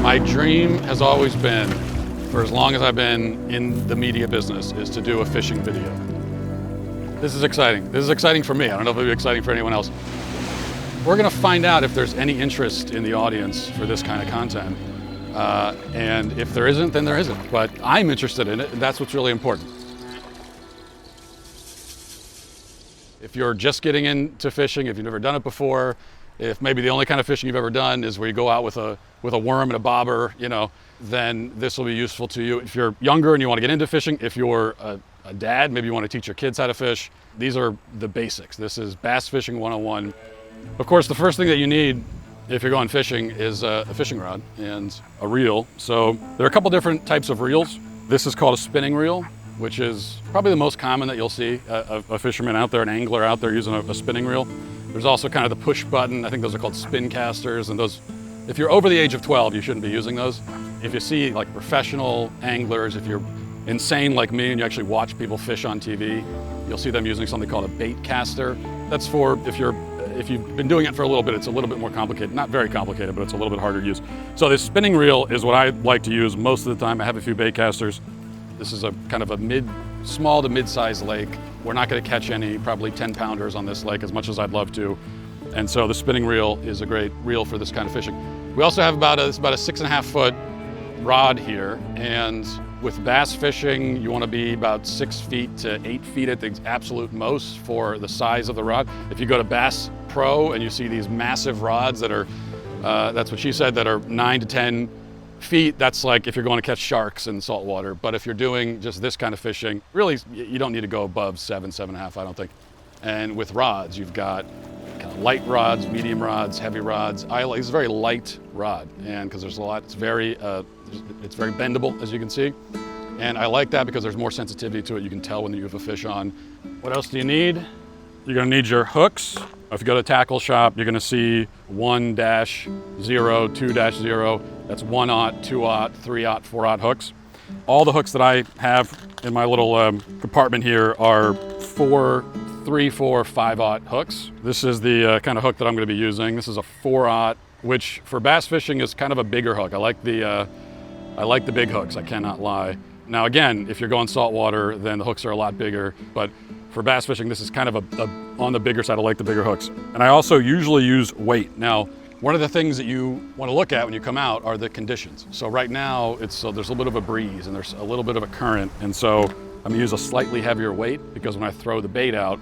My dream has always been, for as long as I've been in the media business, is to do a fishing video. This is exciting. This is exciting for me. I don't know if it'll be exciting for anyone else. We're gonna find out if there's any interest in the audience for this kind of content. And if there isn't, then there isn't. But I'm interested in it, and that's what's really important. If you're just getting into fishing, if you've never done it before, if maybe the only kind of fishing you've ever done is where you go out with a worm and a bobber, then this will be useful to you. If you're younger and you want to get into fishing, if you're a dad, maybe you want to teach your kids how to fish, these are the basics. This is Bass Fishing 101. Of course, the first thing that you need if you're going fishing is a fishing rod and a reel. So there are a couple different types of reels. This is called a spinning reel, which is probably the most common that you'll see a fisherman out there, an angler out there using a spinning reel. There's also kind of the push button. I think those are called spin casters, and those, if you're over the age of 12, you shouldn't be using those. If you see like professional anglers, if you're insane like me and you actually watch people fish on TV, you'll see them using something called a bait caster. That's for if you've been doing it for a little bit, it's a little bit more complicated. Not very complicated, but it's a little bit harder to use. So this spinning reel is what I like to use most of the time. I have a few bait casters. This is a kind of a small to mid-sized lake. We're not gonna catch any probably 10-pounders on this lake, as much as I'd love to. And so the spinning reel is a great reel for this kind of fishing. We also have about a 6.5 foot rod here. And with bass fishing, you wanna be about 6 feet to 8 feet at the absolute most for the size of the rod. If you go to Bass Pro and you see these massive rods that are, that's what she said, that are 9 to 10 feet, that's like if you're going to catch sharks in salt water. But if you're doing just this kind of fishing, really, you don't need to go above 7.5, I don't think. And with rods, you've got kind of light rods, medium rods, heavy rods. It's a very light rod, and because there's a lot, it's very bendable, as you can see. And I like that because there's more sensitivity to it. You can tell when you have a fish on. What else do you need? You're gonna need your hooks. If you go to a tackle shop, you're gonna see 1-0, 2-0. That's 1/0, 2/0, 3/0, 4/0 hooks. All the hooks that I have in my little compartment here are 3, 4, 5/0 hooks. This is the kind of hook that I'm gonna be using. This is a 4/0, which for bass fishing is kind of a bigger hook. I like the big hooks, I cannot lie. Now again, if you're going saltwater, then the hooks are a lot bigger, but for bass fishing, this is kind of on the bigger side. I like the bigger hooks. And I also usually use weight. Now, one of the things that you want to look at when you come out are the conditions. So right now, there's a little bit of a breeze and there's a little bit of a current. And so I'm gonna use a slightly heavier weight because when I throw the bait out,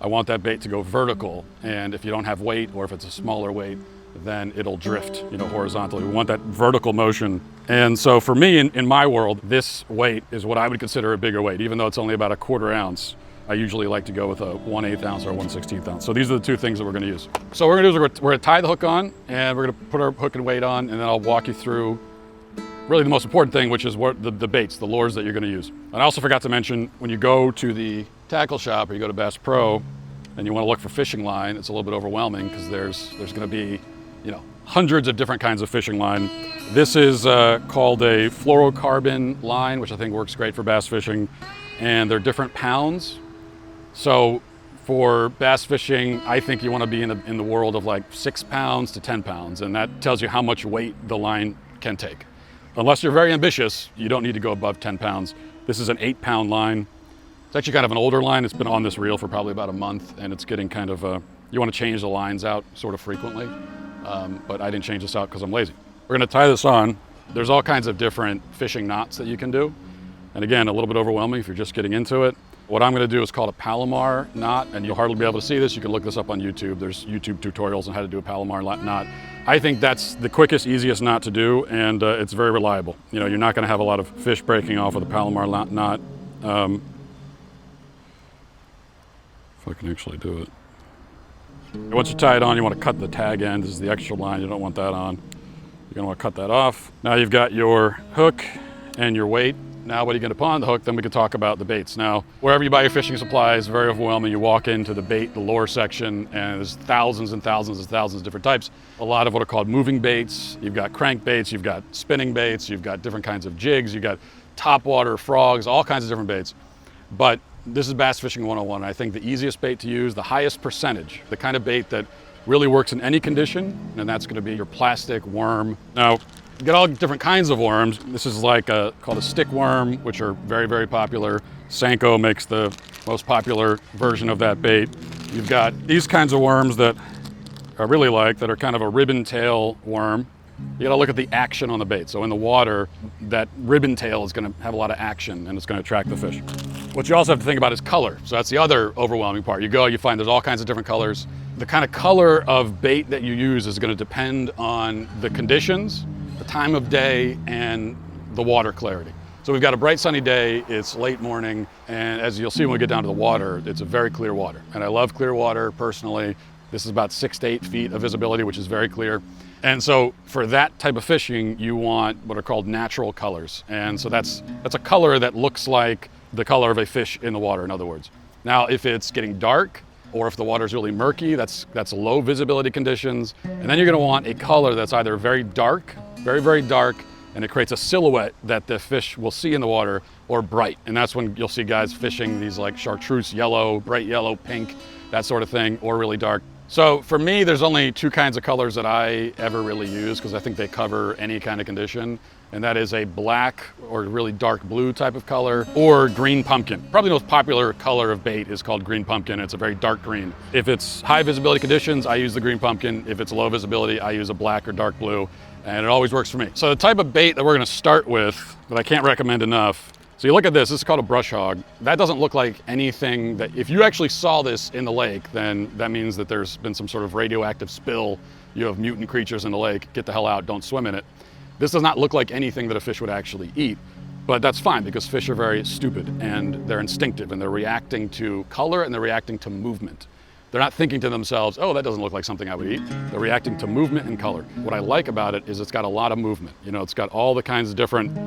I want that bait to go vertical. And if you don't have weight, or if it's a smaller weight, then it'll drift, horizontally. We want that vertical motion. And so for me, in my world, this weight is what I would consider a bigger weight, even though it's only about 1/4 ounce. I usually like to go with a 1/8 ounce or a 1/16 ounce. So these are the two things that we're gonna use. So what we're gonna do is we're gonna tie the hook on, and we're gonna put our hook and weight on, and then I'll walk you through really the most important thing, which is the baits, the lures that you're gonna use. And I also forgot to mention, when you go to the tackle shop or you go to Bass Pro and you wanna look for fishing line, it's a little bit overwhelming because there's gonna be hundreds of different kinds of fishing line. This is called a fluorocarbon line, which I think works great for bass fishing, and they're different pounds. So for bass fishing, I think you want to be in the world of like 6 pounds to 10 pounds, and that tells you how much weight the line can take. Unless you're very ambitious, you don't need to go above 10 pounds. This is an 8-pound line. It's actually kind of an older line. It's been on this reel for probably about a month, and it's getting kind of, you want to change the lines out sort of frequently, but I didn't change this out because I'm lazy. We're going to tie this on. There's all kinds of different fishing knots that you can do. And again, a little bit overwhelming if you're just getting into it. What I'm gonna do is called a Palomar knot, and you'll hardly be able to see this. You can look this up on YouTube. There's YouTube tutorials on how to do a Palomar knot. I think that's the quickest, easiest knot to do, and it's very reliable. You're not gonna have a lot of fish breaking off with a Palomar knot. If I can actually do it. Once you tie it on, you wanna cut the tag end. This is the extra line, you don't want that on. You're gonna wanna cut that off. Now you've got your hook and your weight. Now what are you gonna put on the hook? Then we can talk about the baits. Now, wherever you buy your fishing supplies, very overwhelming. You walk into the bait, the lure section, and there's thousands and thousands and thousands of different types. A lot of what are called moving baits. You've got crank baits, you've got spinning baits, you've got different kinds of jigs, you've got topwater, frogs, all kinds of different baits. But this is Bass Fishing 101. I think the easiest bait to use, the highest percentage, the kind of bait that Really works in any condition, and that's going to be your plastic worm. Now, you get all different kinds of worms. This is like called a stick worm, which are very, very popular. Senko makes the most popular version of that bait. You've got these kinds of worms that I really like, that are kind of a ribbon tail worm. You gotta look at the action on the bait. So in the water, that ribbon tail is gonna have a lot of action and it's gonna attract the fish. What you also have to think about is color. So that's the other overwhelming part. You go, you find there's all kinds of different colors. The kind of color of bait that you use is gonna depend on the conditions, the time of day, and the water clarity. So we've got a bright sunny day, it's late morning, and as you'll see when we get down to the water, it's a very clear water. And I love clear water personally. This is about 6 to 8 feet of visibility, which is very clear. And so for that type of fishing, you want what are called natural colors. And so that's a color that looks like the color of a fish in the water, in other words. Now, if it's getting dark, or if the water is really murky, that's low visibility conditions. And then you're gonna want a color that's either very dark, very, very dark, and it creates a silhouette that the fish will see in the water, or bright. And that's when you'll see guys fishing these like chartreuse yellow, bright yellow, pink, that sort of thing, or really dark. So for me, there's only 2 kinds of colors that I ever really use because I think they cover any kind of condition. And that is a black or really dark blue type of color, or green pumpkin. Probably the most popular color of bait is called green pumpkin. It's a very dark green. If it's high visibility conditions, I use the green pumpkin. If it's low visibility, I use a black or dark blue, and it always works for me. So the type of bait that we're gonna start with, that I can't recommend enough, so you look at this is called a brush hog. That doesn't look like anything that, if you actually saw this in the lake, then that means that there's been some sort of radioactive spill. You have mutant creatures in the lake, get the hell out, don't swim in it. This does not look like anything that a fish would actually eat, but that's fine because fish are very stupid and they're instinctive and they're reacting to color and they're reacting to movement. They're not thinking to themselves, oh, that doesn't look like something I would eat. They're reacting to movement and color. What I like about it is it's got a lot of movement. You know, it's got all the kinds of different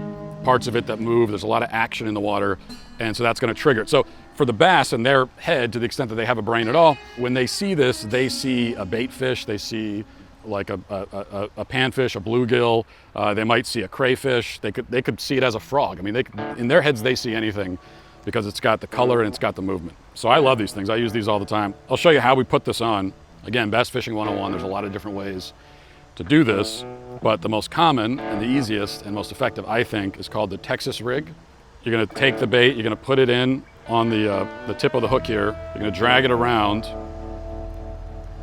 parts of it that move. There's a lot of action in the water, and so that's gonna trigger it. So for the bass and their head, to the extent that they have a brain at all, when they see this, they see a bait fish, they see like a panfish, a bluegill, they might see a crayfish, they could see it as a frog. I mean, in their heads, they see anything because it's got the color and it's got the movement. So I love these things, I use these all the time. I'll show you how we put this on. Again, Bass Fishing 101, there's a lot of different ways to do this, but the most common and the easiest and most effective, I think, is called the Texas rig. You're gonna take the bait, you're gonna put it in on the tip of the hook here, you're gonna drag it around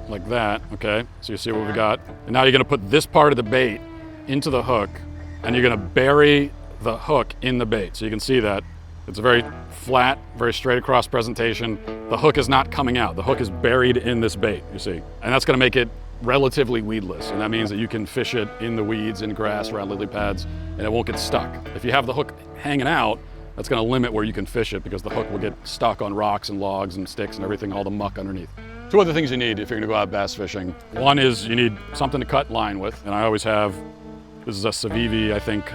like that, okay? So you see what we got. And now you're gonna put this part of the bait into the hook, and you're gonna bury the hook in the bait. So you can see that. It's a very flat, very straight across presentation. The hook is not coming out. The hook is buried in this bait, you see. And that's gonna make it relatively weedless. And that means that you can fish it in the weeds, in grass, around lily pads, and it won't get stuck. If you have the hook hanging out, that's gonna limit where you can fish it because the hook will get stuck on rocks and logs and sticks and everything, all the muck underneath. 2 other things you need if you're gonna go out bass fishing. One is you need something to cut line with, and I always have, this is a Civivi, I think.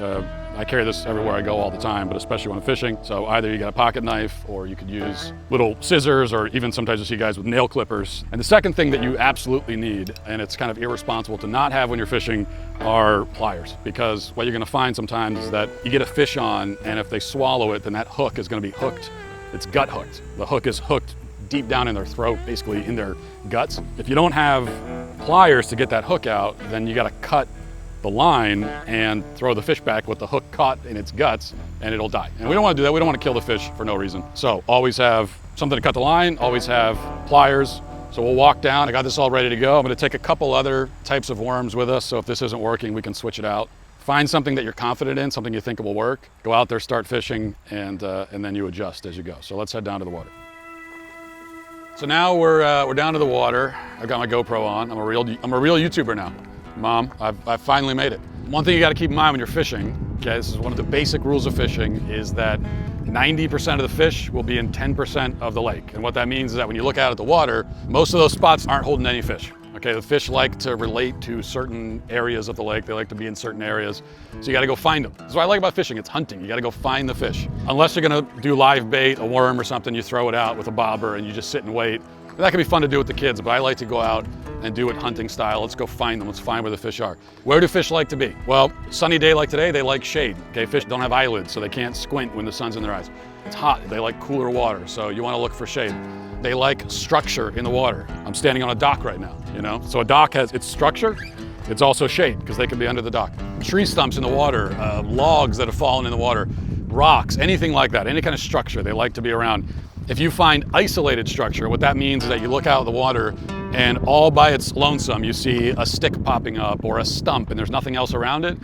I carry this everywhere I go all the time, but especially when I'm fishing. So either you got a pocket knife, or you could use little scissors, or even sometimes you see guys with nail clippers. And the second thing that you absolutely need, and it's kind of irresponsible to not have when you're fishing, are pliers. Because what you're gonna find sometimes is that you get a fish on, and if they swallow it, then that hook is gonna be hooked. It's gut hooked. The hook is hooked deep down in their throat, basically in their guts. If you don't have pliers to get that hook out, then you gotta cut the line and throw the fish back with the hook caught in its guts, and it'll die. And we don't want to do that. We don't want to kill the fish for no reason. So always have something to cut the line, always have pliers. So we'll walk down. I got this all ready to go. I'm going to take a couple other types of worms with us, so if this isn't working, we can switch it out. Find something that you're confident in, something you think will work. Go out there, start fishing, and then you adjust as you go. So let's head down to the water. So now we're down to the water. I've got my GoPro on. I'm a real YouTuber now. Mom, I've finally made it. One thing you gotta keep in mind when you're fishing, okay, this is one of the basic rules of fishing, is that 90% of the fish will be in 10% of the lake. And what that means is that when you look out at the water, most of those spots aren't holding any fish. Okay, the fish like to relate to certain areas of the lake. They like to be in certain areas. So you gotta go find them. That's what I like about fishing, it's hunting. You gotta go find the fish. Unless you're gonna do live bait, a worm or something, you throw it out with a bobber and you just sit and wait. And that can be fun to do with the kids, but I like to go out and do it hunting style. Let's go find them, let's find where the fish are. Where do fish like to be? Well, sunny day like today, they like shade. Okay, fish don't have eyelids, so they can't squint when the sun's in their eyes. It's hot, they like cooler water, so you wanna look for shade. they like structure in the water. I'm standing on a dock right now, you know? So a dock has its structure, it's also shade, because they can be under the dock. Tree stumps in the water, logs that have fallen in the water, rocks, anything like that, any kind of structure they like to be around. If you find isolated structure, what that means is that you look out of the water and all by its lonesome, you see a stick popping up or a stump and there's nothing else around it,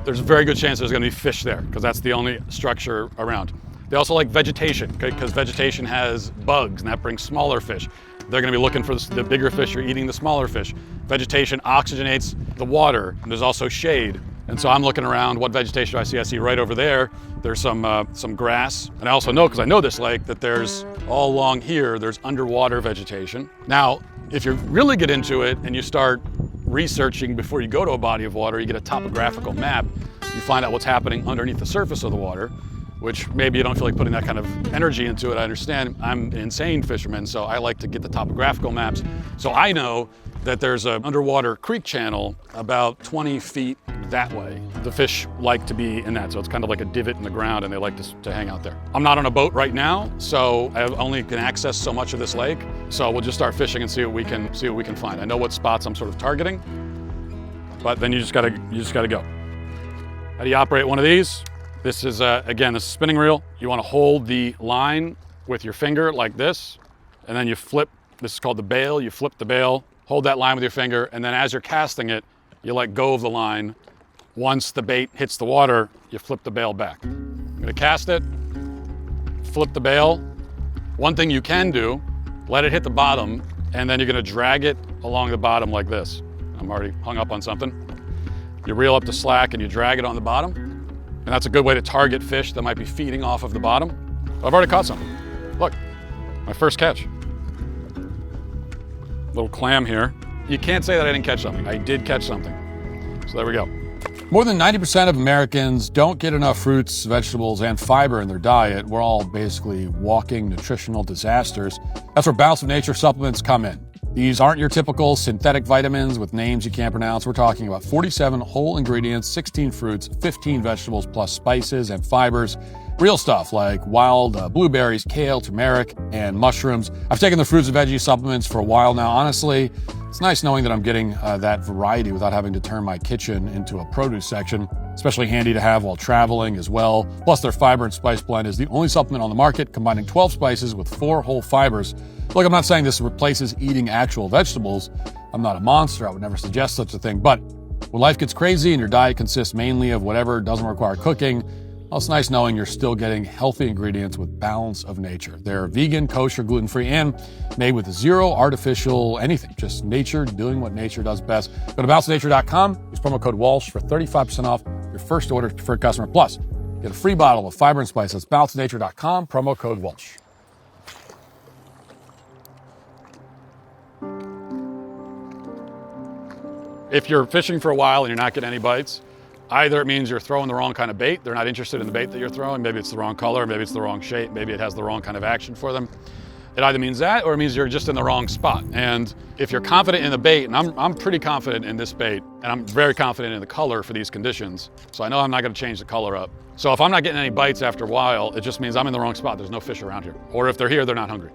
there's a very good chance there's gonna be fish there, because that's the only structure around. They also like vegetation, because vegetation has bugs and that brings smaller fish. They're gonna be looking for the bigger fish, you're eating the smaller fish. Vegetation oxygenates the water, and there's also shade. And so I'm looking around, what vegetation do I see? I see right over there, there's some grass. And I also know, because I know this lake, that there's all along here, there's underwater vegetation. Now, if you really get into it and you start researching before you go to a body of water, you get a topographical map, you find out what's happening underneath the surface of the water, which maybe you don't feel like putting that kind of energy into it. I understand. I'm an insane fisherman, so I like to get the topographical maps. So I know that there's an underwater creek channel about 20 feet that way. The fish like to be in that, so it's kind of like a divot in the ground and they like to hang out there. I'm not on a boat right now, so I only can access so much of this lake. So we'll just start fishing and see what we can find. I know what spots I'm sort of targeting, but then you just gotta go. How do you operate one of these? This is, again, this is a spinning reel. You wanna hold the line with your finger like this, and then you flip, this is called the bail, you flip the bail, hold that line with your finger, and then as you're casting it, you let go of the line. Once the bait hits the water, you flip the bail back. I'm gonna cast it, flip the bail. One thing you can do, let it hit the bottom, and then you're gonna drag it along the bottom like this. I'm already hung up on something. You reel up the slack and you drag it on the bottom, and that's a good way to target fish that might be feeding off of the bottom. I've already caught something. Look, my first catch. Little clam here. You can't say that I didn't catch something. I did catch something. So there we go. More than 90% of Americans don't get enough fruits, vegetables, and fiber in their diet. We're all basically walking nutritional disasters. That's where Balance of Nature supplements come in. These aren't your typical synthetic vitamins with names you can't pronounce. We're talking about 47 whole ingredients, 16 fruits, 15 vegetables, plus spices and fibers. Real stuff like wild blueberries, kale, turmeric, and mushrooms. I've taken the fruits and veggie supplements for a while now. Honestly, it's nice knowing that I'm getting that variety without having to turn my kitchen into a produce section. Especially handy to have while traveling as well. Plus, their fiber and spice blend is the only supplement on the market combining 12 spices with 4 whole fibers. Look, I'm not saying this replaces eating actual vegetables. I'm not a monster. I would never suggest such a thing. But when life gets crazy and your diet consists mainly of whatever doesn't require cooking, well, it's nice knowing you're still getting healthy ingredients with Balance of Nature. They're vegan, kosher, gluten-free, and made with zero artificial anything. Just nature doing what nature does best. Go to balanceofnature.com. Use promo code Walsh for 35% off your first order to preferred customer. Plus, get a free bottle of fiber and spice. That's balanceofnature.com, promo code Walsh. If you're fishing for a while and you're not getting any bites, either it means you're throwing the wrong kind of bait, they're not interested in the bait that you're throwing, maybe it's the wrong color, maybe it's the wrong shape, maybe it has the wrong kind of action for them. It either means that or it means you're just in the wrong spot. And if you're confident in the bait, and I'm pretty confident in this bait, and I'm very confident in the color for these conditions, so I know I'm not gonna change the color up. So if I'm not getting any bites after a while, it just means I'm in the wrong spot. There's no fish around here. Or if they're here, they're not hungry.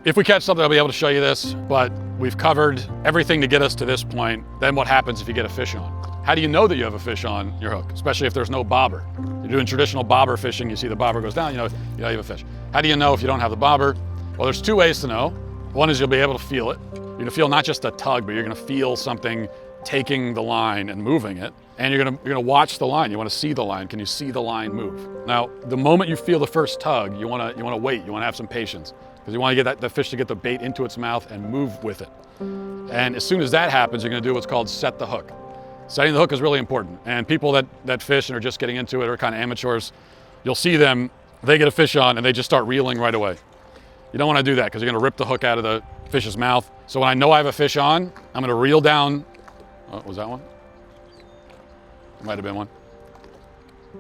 If we catch something, I'll be able to show you this, but we've covered everything to get us to this point. Then what happens if you get a fish on? How do you know that you have a fish on your hook, especially if there's no bobber? You're doing traditional bobber fishing, you see the bobber goes down, you know you have a fish. How do you know if you don't have the bobber? Well, there's 2 ways to know. One is you'll be able to feel it. You're gonna feel not just a tug, but you're gonna feel something taking the line and moving it. And you're gonna watch the line. You wanna see the line. Can you see the line move? Now, the moment you feel the first tug, you wanna wait. You wanna have some patience, because you wanna get the fish to get the bait into its mouth and move with it. And as soon as that happens, you're gonna do what's called set the hook. Setting the hook is really important. And people that fish and are just getting into it, or kind of amateurs, you'll see them, they get a fish on and they just start reeling right away. You don't wanna do that, because you're gonna rip the hook out of the fish's mouth. So when I know I have a fish on, I'm gonna reel down. Oh, was that one? Might have been one.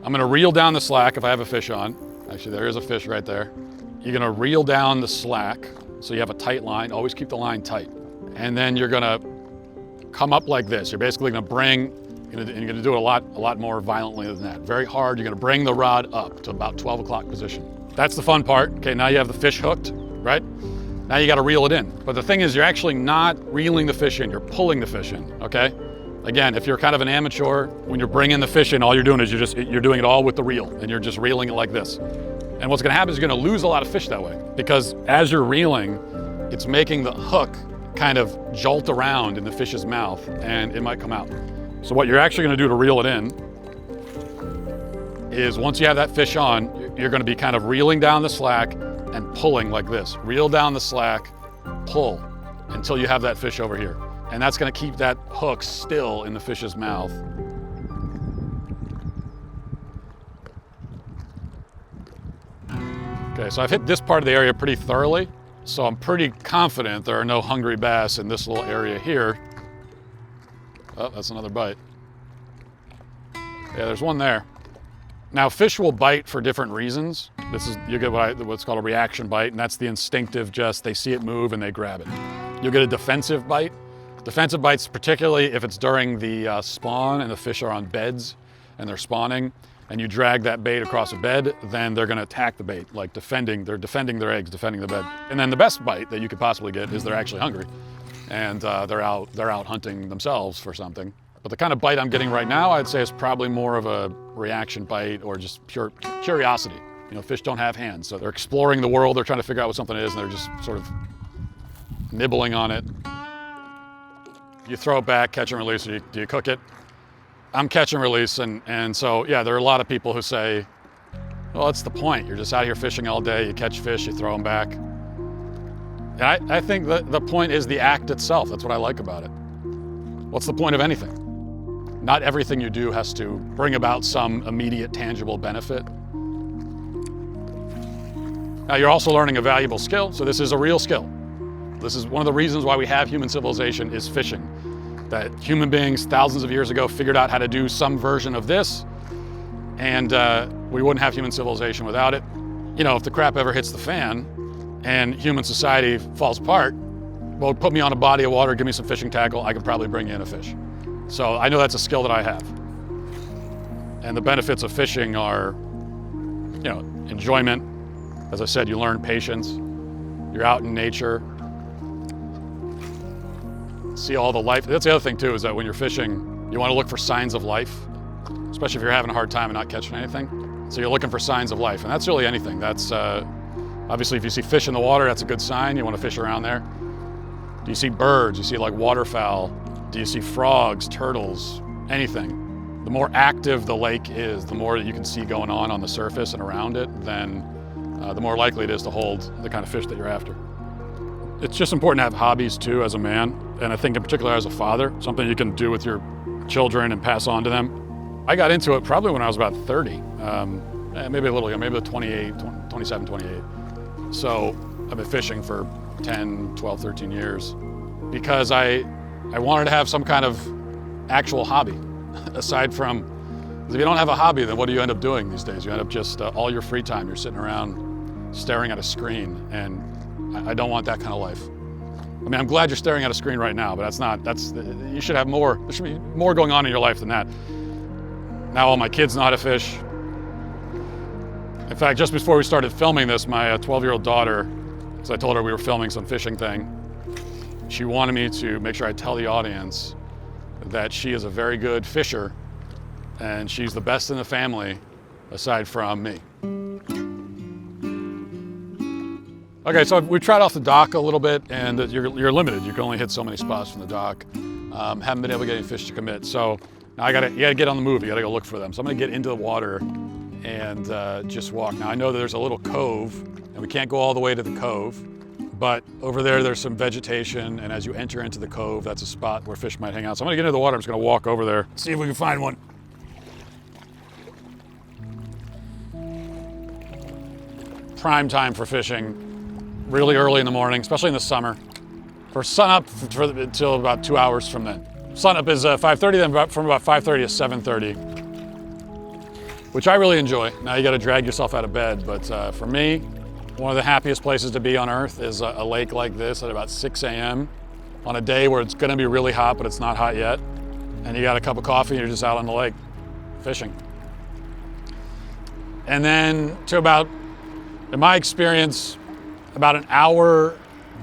I'm gonna reel down the slack if I have a fish on. Actually, there is a fish right there. You're gonna reel down the slack so you have a tight line. Always keep the line tight. And then you're gonna come up like this. You're basically gonna bring, and you're gonna do it a lot more violently than that. Very hard. You're gonna bring the rod up to about 12 o'clock position. That's the fun part. Okay, now you have the fish hooked, right? Now you gotta reel it in. But the thing is, you're actually not reeling the fish in, you're pulling the fish in, okay? Again, if you're kind of an amateur, when you're bringing the fish in, all you're doing is you're doing it all with the reel, and you're just reeling it like this. And what's gonna happen is you're gonna lose a lot of fish that way, because as you're reeling, it's making the hook kind of jolt around in the fish's mouth, and it might come out. So what you're actually gonna do to reel it in is, once you have that fish on, you're gonna be kind of reeling down the slack and pulling like this. Reel down the slack, pull, until you have that fish over here. And that's gonna keep that hook still in the fish's mouth. Okay, so I've hit this part of the area pretty thoroughly, so I'm pretty confident there are no hungry bass in this little area here. Oh, that's another bite. Yeah, there's one there. Now, fish will bite for different reasons. You get what's called a reaction bite, and that's the instinctive, just they see it move and they grab it. You'll get a defensive bite. Defensive bites, particularly if it's during the spawn and the fish are on beds and they're spawning, and you drag that bait across a bed, then they're gonna attack the bait, like they're defending their eggs, defending the bed. And then the best bite that you could possibly get is they're actually hungry, and they're out hunting themselves for something. But the kind of bite I'm getting right now, I'd say, is probably more of a reaction bite or just pure curiosity. You know, fish don't have hands, so they're exploring the world, they're trying to figure out what something is, and they're just sort of nibbling on it. You throw it back, catch and release, or do you cook it? I'm catch and release, and so, yeah, there are a lot of people who say, well, that's the point. You're just out here fishing all day, you catch fish, you throw them back. And I think that the point is the act itself. That's what I like about it. What's the point of anything? Not everything you do has to bring about some immediate, tangible benefit. Now, you're also learning a valuable skill, so this is a real skill. This is one of the reasons why we have human civilization, is fishing. That human beings thousands of years ago figured out how to do some version of this, and we wouldn't have human civilization without it. You know, if the crap ever hits the fan and human society falls apart, well, put me on a body of water, give me some fishing tackle, I could probably bring in a fish. So I know that's a skill that I have. And the benefits of fishing are, you know, enjoyment. As I said, you learn patience. You're out in nature. See all the life. That's the other thing too, is that when you're fishing, you want to look for signs of life, especially if you're having a hard time and not catching anything. So you're looking for signs of life, and that's really anything. That's obviously, if you see fish in the water, that's a good sign. You want to fish around there. Do you see birds? You see like waterfowl? Do you see frogs, turtles, anything? The more active the lake is, the more that you can see going on the surface and around it, then the more likely it is to hold the kind of fish that you're after. It's just important to have hobbies too as a man, and I think in particular as a father, something you can do with your children and pass on to them. I got into it probably when I was about 30, maybe a little younger, maybe 27, 28. So I've been fishing for 10, 12, 13 years because I wanted to have some kind of actual hobby aside from, because if you don't have a hobby, then what do you end up doing these days? You end up just all your free time, you're sitting around staring at a screen, and I don't want that kind of life. I mean, I'm glad you're staring at a screen right now, but you should have more, there should be more going on in your life than that. Now all my kids know how to fish. In fact, just before we started filming this, my 12-year-old daughter, because I told her we were filming some fishing thing, she wanted me to make sure I tell the audience that she is a very good fisher, and she's the best in the family aside from me. Okay, so we tried off the dock a little bit, and you're limited. You can only hit so many spots from the dock. Haven't been able to get any fish to commit. So now you gotta get on the move. You gotta go look for them. So I'm gonna get into the water and just walk. Now I know that there's a little cove, and we can't go all the way to the cove, but over there's some vegetation, and as you enter into the cove, that's a spot where fish might hang out. So I'm gonna get into the water. I'm just gonna walk over there, see if we can find one. Prime time for fishing. Really early in the morning, especially in the summer. For sunup, until about 2 hours from then. Sunup is 5:30, then from about 5:30 to 7:30, which I really enjoy. Now you gotta drag yourself out of bed, but for me, one of the happiest places to be on earth is a lake like this at about 6 a.m. on a day where it's gonna be really hot, but it's not hot yet. And you got a cup of coffee and you're just out on the lake fishing. And then to about In my experience, about an hour,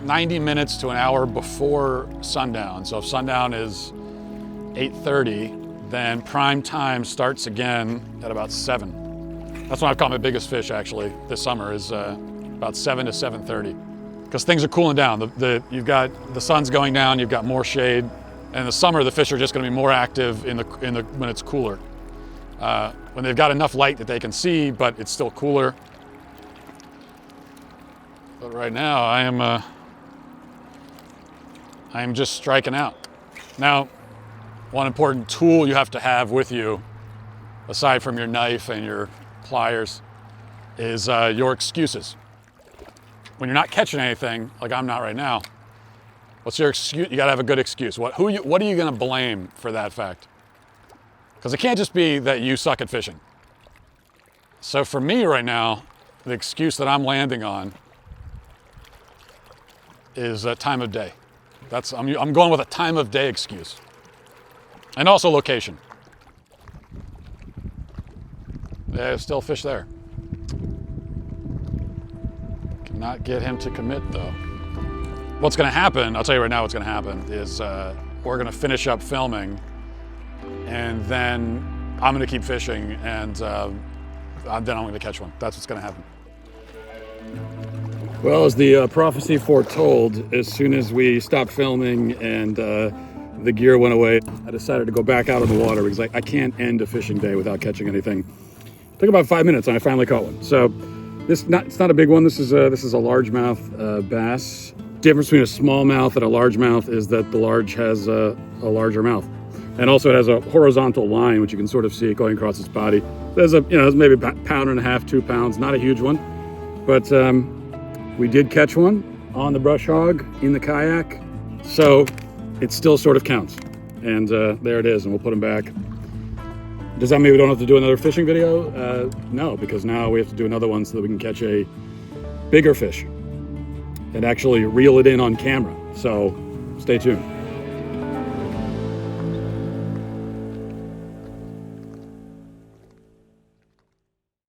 90 minutes to an hour before sundown. So if sundown is 8:30, then prime time starts again at about 7. That's when I've caught my biggest fish actually this summer, is about 7 to 7:30. Because things are cooling down. You've got the sun's going down, you've got more shade. And in the summer, the fish are just gonna be more active when it's cooler. When they've got enough light that they can see, but it's still cooler. But right now, I am just striking out. Now, one important tool you have to have with you, aside from your knife and your pliers, is your excuses. When you're not catching anything, like I'm not right now, what's your excuse? You gotta have a good excuse. What are you gonna blame for that fact? Because it can't just be that you suck at fishing. So for me right now, the excuse that I'm landing on is time of day. I'm going with a time of day excuse. And also location. There's still fish there. Cannot get him to commit though. What's gonna happen, I'll tell you right now what's gonna happen, is we're gonna finish up filming and then I'm gonna keep fishing and then I'm gonna catch one. That's what's gonna happen. Well, as the prophecy foretold, as soon as we stopped filming and the gear went away, I decided to go back out of the water because I can't end a fishing day without catching anything. It took about 5 minutes and I finally caught one. So it's not a big one. This is a largemouth bass. The difference between a smallmouth and a largemouth is that the large has a larger mouth. And also it has a horizontal line, which you can sort of see going across its body. There's maybe a pound and a half, 2 pounds, not a huge one. But we did catch one on the brush hog in the kayak. So it still sort of counts. And there it is, and we'll put him back. Does that mean we don't have to do another fishing video? No, because now we have to do another one so that we can catch a bigger fish and actually reel it in on camera. So stay tuned.